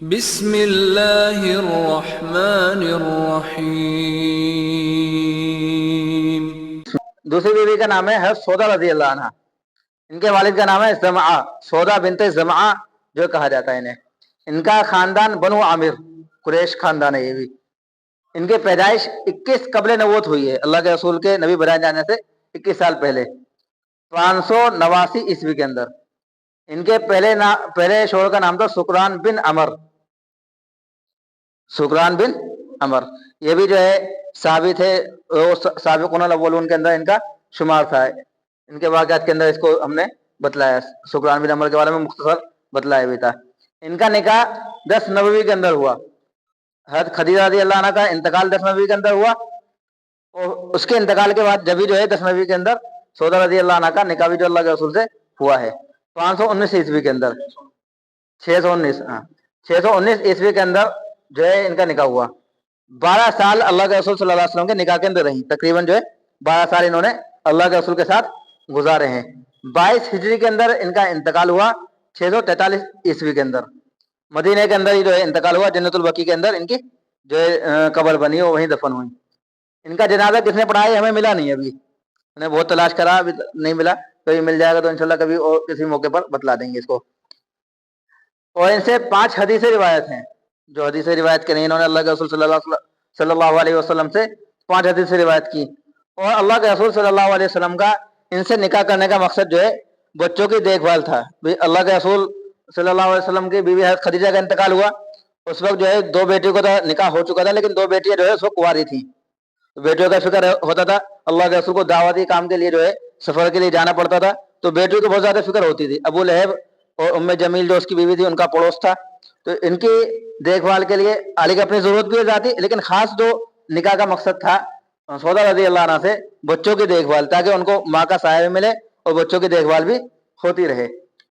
بسم اللہ الرحمن الرحیم۔ دوسری بیوی کا نام ہے حضرت سودا رضی اللہ عنہ۔ ان کے والد کا نام ہے زمعہ، سودا بنت زمعہ جو کہا جاتا ہے انہیں۔ ان کا خاندان بنو عامر، قریش خاندان ہے یہ بھی۔ ان کی پیدائش 21 قبل نبوت ہوئی ہے، اللہ کے رسول کے نبی بنائے جانے سے 21 سال پہلے، 589 عیسوی کے اندر۔ ان کے پہلے شوہر کا نام تھا سکران بن عمر، سکران بن عمر۔ یہ بھی جو ہے صحابی تھے، سابقون الاولون کے اندر ان کا شمار تھا۔ ان کے واقعات کے اندر اس کو ہم نے بتلایا، سکران بن عمر کے بارے میں مختصر بتلایا بھی تھا۔ ان کا نکاح 10 نبوی کے اندر ہوا۔ حضرت خدیجہ رضی اللہ عنہ کا انتقال 10 نبوی کے اندر ہوا، اور اس کے انتقال کے بعد جبھی جو ہے 10 نبوی کے اندر سودا رضی اللہ عنہ کا نکاح بھی جو اللہ کے رسول سے ہوا ہے 519 عیسوی کے اندر، 619 عیسوی کے اندر جو ہے ان کا نکاح ہوا۔ 12 سال اللہ کے رسول صلی اللہ علیہ وسلم کے نکاح کے اندر رہی، تقریباً جو ہے 12 سال انہوں نے اللہ کے رسول کے ساتھ گزارے ہیں۔ 22 ہجری کے اندر ان کا انتقال ہوا، 643 عیسوی کے اندر۔ مدینہ کے اندر ہی جو ہے انتقال ہوا، جنت البقیع کے اندر ان کی جو ہے قبر بنی ہے، وہیں دفن ہوئی۔ ان کا جنازہ کس نے پڑھایا ہے ہمیں ملا نہیں ابھی، انہیں بہت تلاش کرا، ابھی نہیں ملا، کبھی مل جائے گا تو انشاءاللہ کبھی اور کسی موقع پر بتلا دیں گے اس کو۔ اور ان سے 5 حدیثیں روایت ہیں، جو حدیثیں روایت کریں انہوں نے اللہ کے رسول صلی اللہ علیہ وسلم سے 5 حدیثیں روایت کی۔ اور اللہ کے رسول صلی اللہ علیہ وسلم کا ان سے نکاح کرنے کا مقصد جو ہے بچوں کی دیکھ بھال تھا۔ اللہ کے رسول صلی اللہ علیہ وسلم کی بیوی حضرت خدیجہ کا انتقال ہوا، اس وقت جو ہے 2 بیٹیوں کا نکاح ہو چکا تھا، لیکن 2 بیٹیاں جو ہے اس وقت کنواری تھیں۔ بیٹیوں کا فکر ہوتا تھا، اللہ کے رسول کو دعوتی کام کے لیے جو ہے سفر کے لیے جانا پڑتا تھا، تو بیٹیوں کو بہت زیادہ فکر ہوتی تھی۔ ابو لہب اور ام جمیل جو اس کی بیوی تھی، ان کا پڑوس تھا، تو ان کی دیکھ بھال کے لیے علی کی اپنی ضرورت بھی ہو جاتی، لیکن خاص جو نکاح کا مقصد تھا سودا رضی اللہ عنہ سے بچوں کی دیکھ بھال، تاکہ ان کو ماں کا سایہ بھی ملے اور بچوں کی دیکھ بھال بھی ہوتی رہے۔